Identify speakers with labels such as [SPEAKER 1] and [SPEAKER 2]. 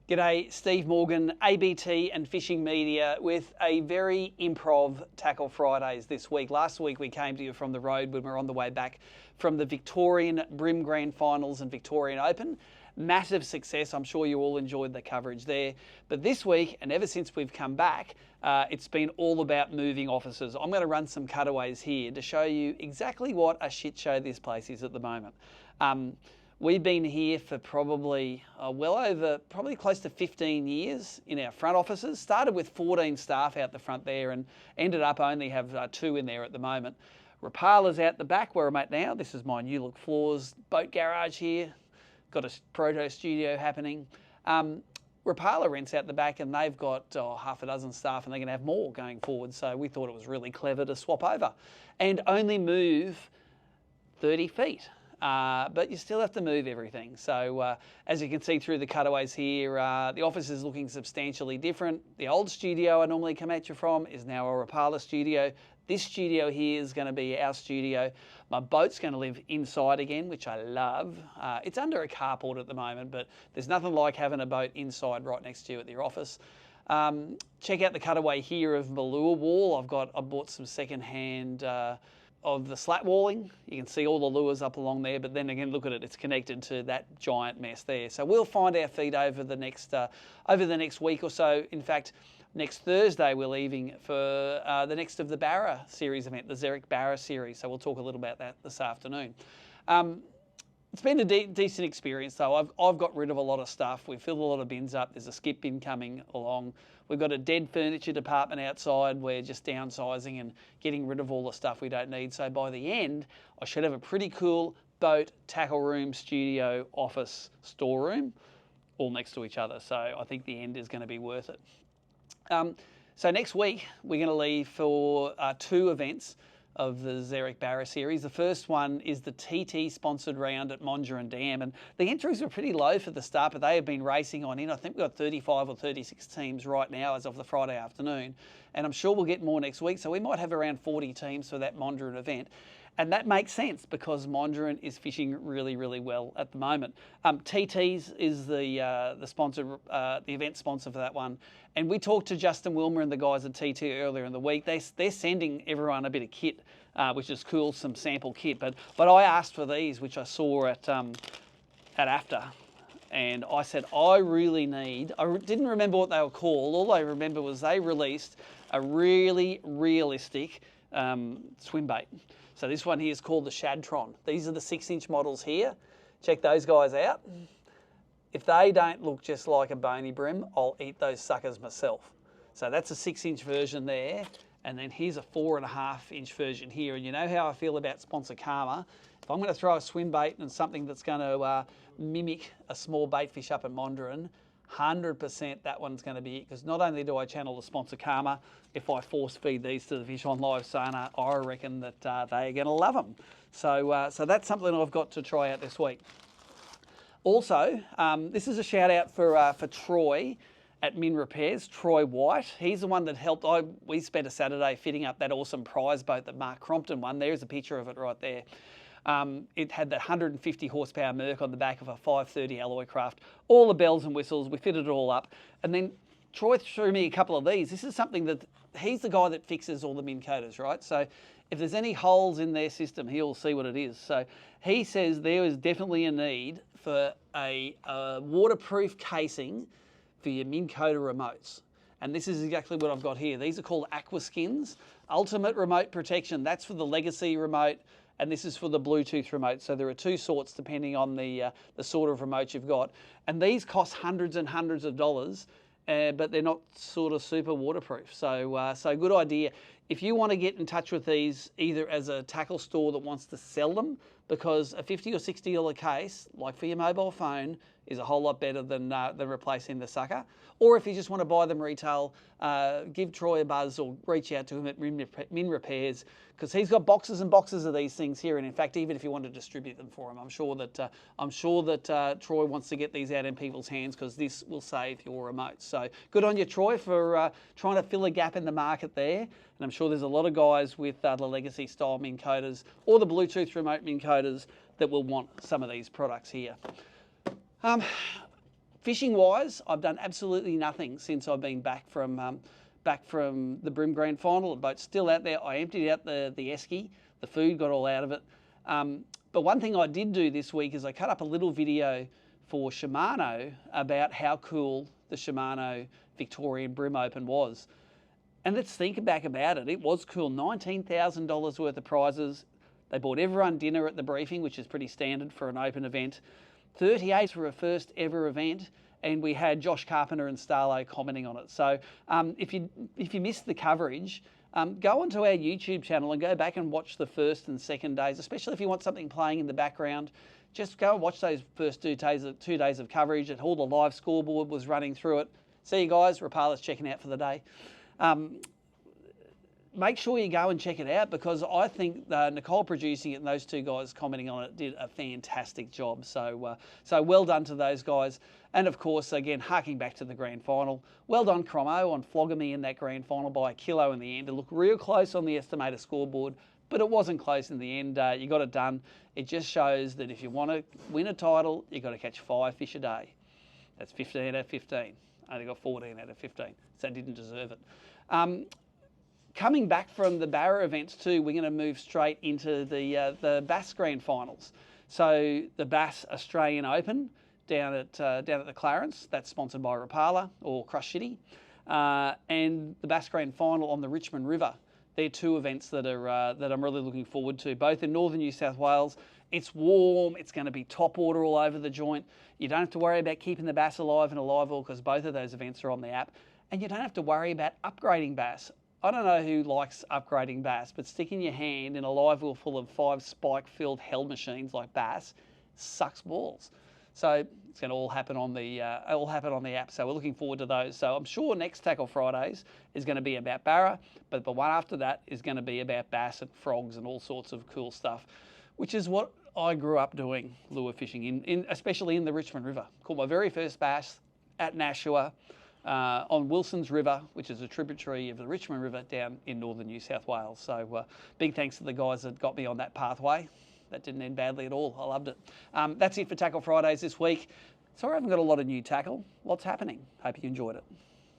[SPEAKER 1] G'day, Steve Morgan, ABT and Fishing Media with a very improv Tackle Fridays this week. Last week we came to you from the road when we were on the way back from the Victorian Bream Grand Finals and Victorian Open. Massive success. I'm sure you all enjoyed the coverage there. But this week, and ever since we've come back, it's been all about moving offices. I'm going to run some cutaways here to show you exactly what a shit show this place is at the moment. We've been here for probably probably close to 15 years in our front offices. Started with 14 staff out the front there and ended up only have 2 in there at the moment. Rapala's out the back where I'm at now. This is my new look floors boat garage here. Got a proto studio happening. Rapala rents out the back and they've got half a dozen staff and they're going to have more going forward. So we thought it was really clever to swap over and only move 30 feet. But you still have to move everything. So as you can see through the cutaways here, the office is looking substantially different. The old studio I normally come at you from is now a Rapala studio. This studio here is going to be our studio. My boat's going to live inside again, which I love. It's under a carport at the moment, but there's nothing like having a boat inside right next to you at your office. Check out the cutaway here of the lure wall. I bought some second-hand of the slat walling. You can see all the lures up along there, but then again, look at it, it's connected to that giant mess there. So we'll find our feet over the next week or so. In fact, next Thursday we're leaving for the next of the Barra series event, the Zerich Barra series. So we'll talk a little about that this afternoon. It's been a decent experience though. I've got rid of a lot of stuff. We've filled a lot of bins up. There's a skip bin coming along. We've got a dead furniture department outside. We're just downsizing and getting rid of all the stuff we don't need. So by the end, I should have a pretty cool boat, tackle room, studio, office, storeroom, all next to each other. So I think the end is going to be worth it. So next week, we're going to leave for 2 events of the Zerich Barra series. The first one is the TT sponsored round at Mondrian Dam, and the entries were pretty low for the start, but they have been racing on in. I think we've got 35 or 36 teams right now as of the Friday afternoon, and I'm sure we'll get more next week, so we might have around 40 teams for that Mondrian event. And that makes sense because Mondrian is fishing really, really well at the moment. TT's is the sponsor, the event sponsor for that one. And we talked to Justin Wilmer and the guys at TT earlier in the week. They're sending everyone a bit of kit, which is cool, some sample kit. But I asked for these, which I saw at AFTA. And I said, I really need, I didn't remember what they were called. All I remember was they released a really realistic swim bait. So this one here is called the Shadtron. These are the 6-inch models here. Check those guys out. If they don't look just like a bony brim, I'll eat those suckers myself. So that's a 6-inch version there. And then here's a 4.5-inch version here. And you know how I feel about Sponsor Karma. If I'm going to throw a swim bait and something that's going to mimic a small bait fish up at Mondrian, 100% that one's going to be it, because not only do I channel the Sponsor Karma, if I force feed these to the fish on live sonar, I reckon that they are going to love them. So that's something I've got to try out this week. Also, this is a shout out for Troy at Minn Repairs, Troy White. He's the one that helped. We spent a Saturday fitting up that awesome prize boat that Mark Crompton won. There's a picture of it right there. It had that 150 horsepower Merc on the back of a 530 alloy craft, all the bells and whistles. We fitted it all up. And then Troy threw me a couple of these. This is something that he's the guy that fixes all the Minn Kotas, right? So if there's any holes in their system, he'll see what it is. So he says there is definitely a need for a waterproof casing for your Minn Kota remotes. And this is exactly what I've got here. These are called Aqua Skins. Ultimate remote protection. That's for the legacy remote. And this is for the Bluetooth remote. So there are 2 sorts depending on the sort of remote you've got. And these cost hundreds and hundreds of dollars, but they're not sort of super waterproof. So good idea. If you want to get in touch with these, either as a tackle store that wants to sell them, because a $50 or $60 case, like for your mobile phone, is a whole lot better than replacing the sucker. Or if you just want to buy them retail, give Troy a buzz or reach out to him at Minn Repairs, because he's got boxes and boxes of these things here. And in fact, even if you want to distribute them for him, I'm sure that Troy wants to get these out in people's hands, because this will save your remotes. So good on you, Troy, for trying to fill a gap in the market there. And I'm sure there's a lot of guys with the legacy style Minn Kotas or the Bluetooth remote Minn Kotas that will want some of these products here. Fishing wise, I've done absolutely nothing since I've been back from the Bream Grand Final. The boat's still out there. I emptied out the esky. The food got all out of it. But one thing I did do this week is I cut up a little video for Shimano about how cool the Shimano Victorian Bream Open was. And let's think back about it. It was cool. $19,000 worth of prizes. They bought everyone dinner at the briefing, which is pretty standard for an open event. 38 for a first ever event. And we had Josh Carpenter and Starlo commenting on it. So if you missed the coverage, go onto our YouTube channel and go back and watch the first and second days, especially if you want something playing in the background. Just go and watch those first 2 days of coverage. And all the live scoreboard was running through it. See you guys. Rapala's checking out for the day. Make sure you go and check it out, because I think Nicole producing it and those 2 guys commenting on it did a fantastic job. So well done to those guys. And of course, again, harking back to the grand final, well done Cromo on flogging me in that grand final by 1 kilo in the end. It looked real close on the estimated scoreboard, but it wasn't close in the end. You got it done. It just shows that if you want to win a title, you got to catch 5 fish a day. That's 15 out of 15. Only got 14 out of 15, so didn't deserve it. Coming back from the Barra events too, we're going to move straight into the Bass Grand Finals. So the Bass Australian Open down at the Clarence, that's sponsored by Rapala or Crush City, and the Bass Grand Final on the Richmond River. They're 2 events that I'm really looking forward to, both in northern New South Wales. It's warm. It's going to be top water all over the joint. You don't have to worry about keeping the bass alive in a live well, because both of those events are on the app, and you don't have to worry about upgrading bass. I don't know who likes upgrading bass, but sticking your hand in a live well full of 5 spike-filled hell machines like bass sucks balls. So it's going to all happen on the app. So we're looking forward to those. So I'm sure next Tackle Fridays is going to be about Barra, but the one after that is going to be about bass and frogs and all sorts of cool stuff, which is what I grew up doing, lure fishing, especially in the Richmond River. Caught my very first bass at Nashua. On Wilson's River, which is a tributary of the Richmond River down in northern New South Wales. So big thanks to the guys that got me on that pathway. That didn't end badly at all. I loved it. That's it for Tackle Fridays this week. Sorry I haven't got a lot of new tackle. Lots happening. Hope you enjoyed it.